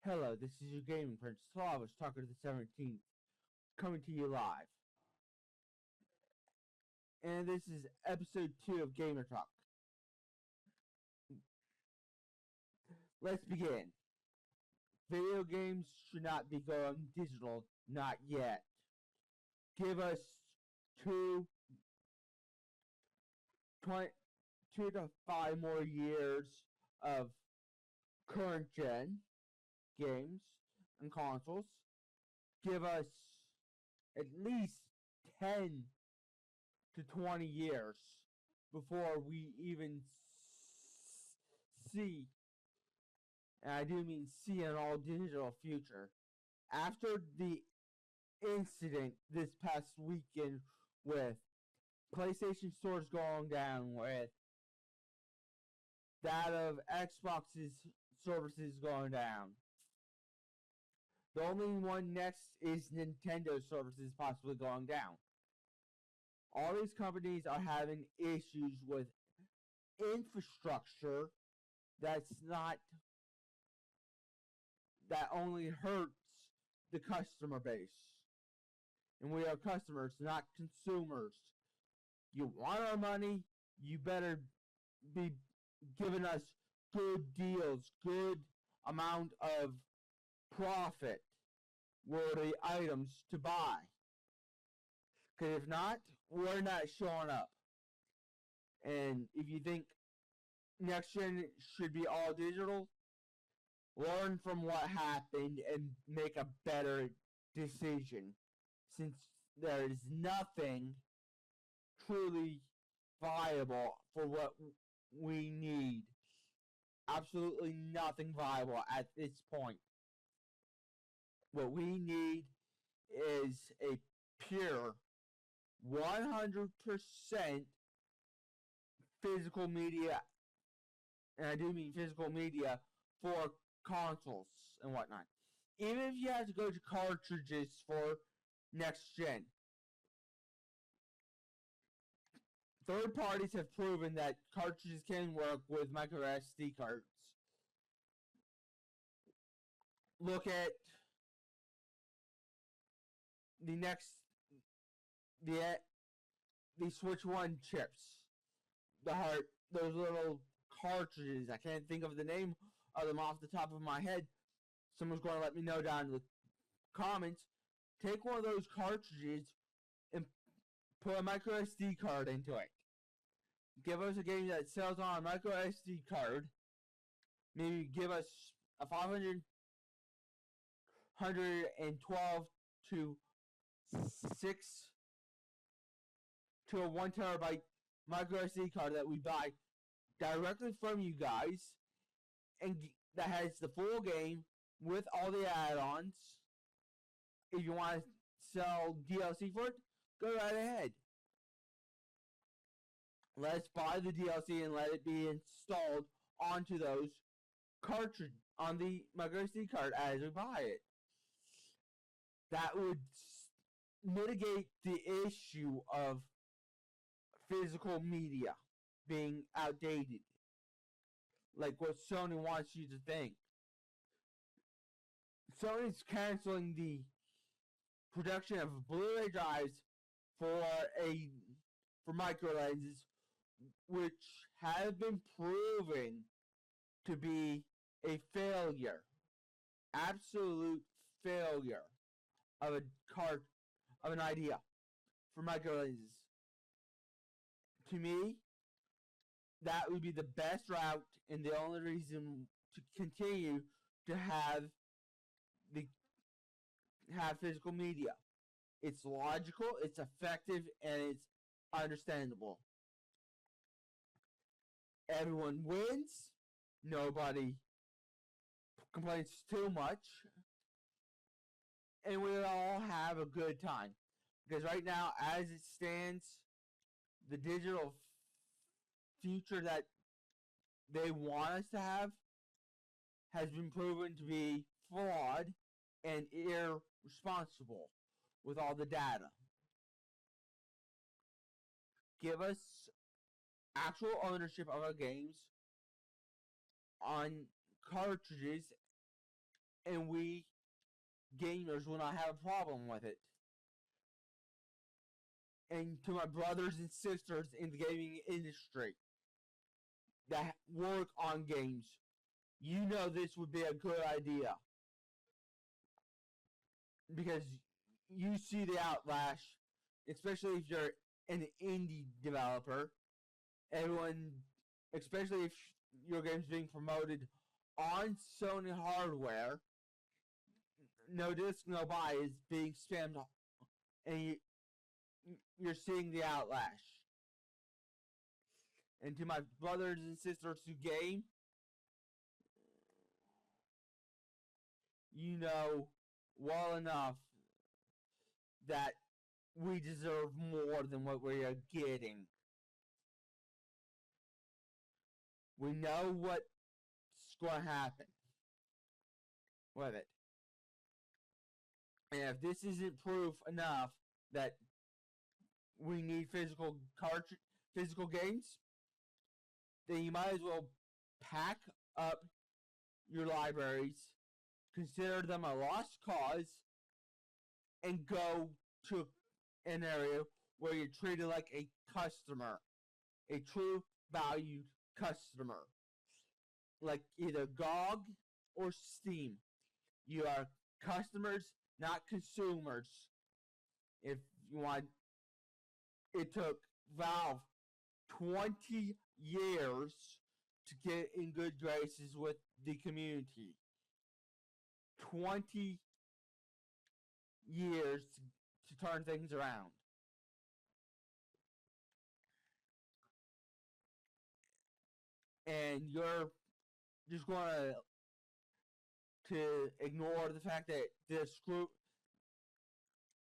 Hello, this is your gaming prince, Slavish Talker the 17th, coming to you live. And this is episode 2 of Gamer Talk. Let's begin. Video games should not be going digital, not yet. Give us 2 to 5 more years of current gen games and consoles. Give us at least 10 to 20 years before we even see, and I do mean see, an all digital future. After the incident this past weekend with PlayStation stores going down, with that of Xbox's services going down, the only one next is Nintendo services possibly going down. All these companies are having issues with infrastructure that only hurts the customer base. And we are customers, not consumers. You want our money, you better be giving us good deals, good amount of profit worthy items to buy. Because if not, we're not showing up. And if you think next gen should be all digital, learn from what happened and make a better decision. Since there is nothing truly viable for what we need. Absolutely nothing viable at this point. What we need is a pure 100% physical media, and I do mean physical media, for consoles and whatnot. Even if you have to go to cartridges for next gen. Third parties have proven that cartridges can work with micro SD cards. Look at the Switch 1 chips. Those little cartridges. I can't think of the name of them off the top of my head. Someone's going to let me know down in the comments. Take one of those cartridges and put a micro SD card into it. Give us a game that sells on a micro SD card. Maybe give us a 512 to 6 to a 1 terabyte micro SD card that we buy directly from you guys, and that has the full game with all the add-ons. If you want to sell DLC for it, go right ahead. Let's buy the DLC and let it be installed onto those cartridge on the micro SD card as we buy it. That would mitigate the issue of physical media being outdated, like what Sony wants you to think. Sony's canceling the production of Blu-ray drives for micro lenses, which have been proven to be a failure, absolute failure of an idea for micro lenses. To me, that would be the best route and the only reason to continue to have physical media. It's logical, it's effective, and it's understandable. Everyone wins. Nobody complains too much. And we all have a good time. Because right now, as it stands, the digital future that they want us to have has been proven to be flawed and irresponsible with all the data. Give us actual ownership of our games on cartridges and we gamers will not have a problem with it. And to my brothers and sisters in the gaming industry that work on games, you know this would be a good idea. Because you see the outlash, especially if you're an indie developer. Everyone, especially if your game's being promoted on Sony hardware, no disc, no buy is being spammed, and you're seeing the outlash. And to my brothers and sisters who game, you know well enough that we deserve more than what we are getting. We know what's going to happen with it. And if this isn't proof enough that we need physical games, then you might as well pack up your libraries, consider them a lost cause, and go to an area where you're treated like a customer, a true valued customer, like either GOG or Steam. You are customers, not consumers. If you want, it took Valve 20 years to get in good graces with the community. 20 years to turn things around. And you're just going to ignore the fact that they're screwed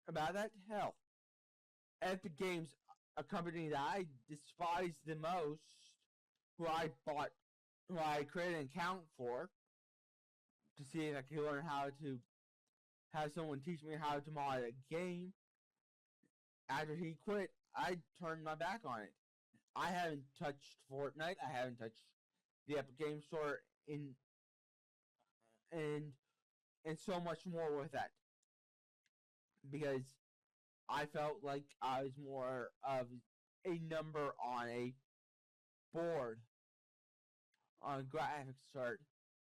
about that? Hell, Epic Games, a company that I despise the most, who I created an account for to see if I could learn how to have someone teach me how to mod a game. After he quit, I turned my back on it. I haven't touched Fortnite. I haven't touched the Epic Games Store and so much more with that, because I felt like I was more of a number on a board on a graphics card.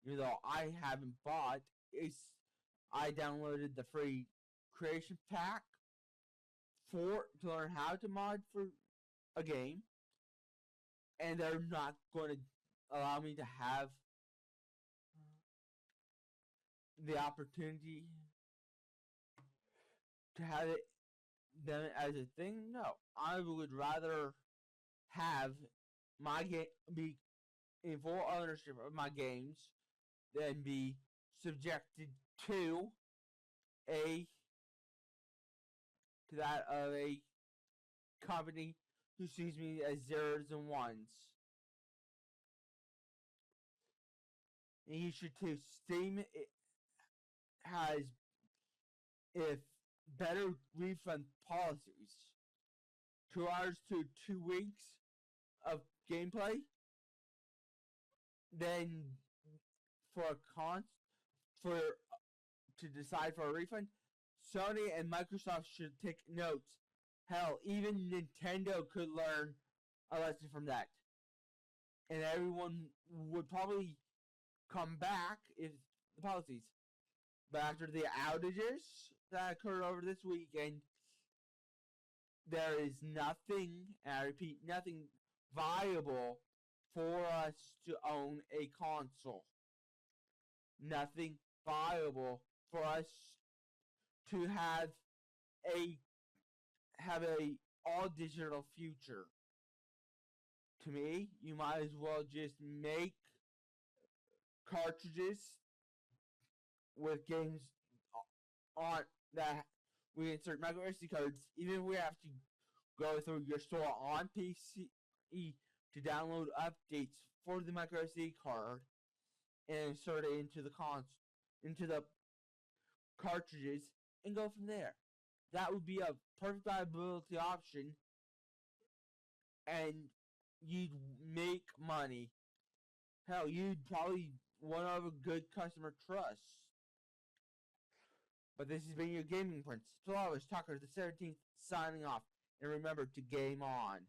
Even though I haven't bought, I downloaded the free creation pack to learn how to mod for a game, and they're not going to allow me to have the opportunity to have it them as a thing. No, I would rather have my game be in full ownership of my games than be subjected to that of a company who sees me as zeros and ones. And you should too. Steam has if better refund policies. 2 hours to 2 weeks of gameplay. Then to decide for a refund, Sony and Microsoft should take notes. Hell, even Nintendo could learn a lesson from that. And everyone would probably come back if the policies. But after the outages that occurred over this weekend, there is nothing, and I repeat, nothing viable for us to own a console. Nothing viable for us to have a all digital future. To me, you might as well just make cartridges with games on that we insert micro SD cards, even if we have to go through your store on PC to download updates for the micro SD card and insert it into the cartridges and go from there. That would be a perfect viability option, and you'd make money. Hell, you'd probably win over good customer trust. But this has been your gaming prince, Flawless Talker the 17th, signing off. And remember to game on.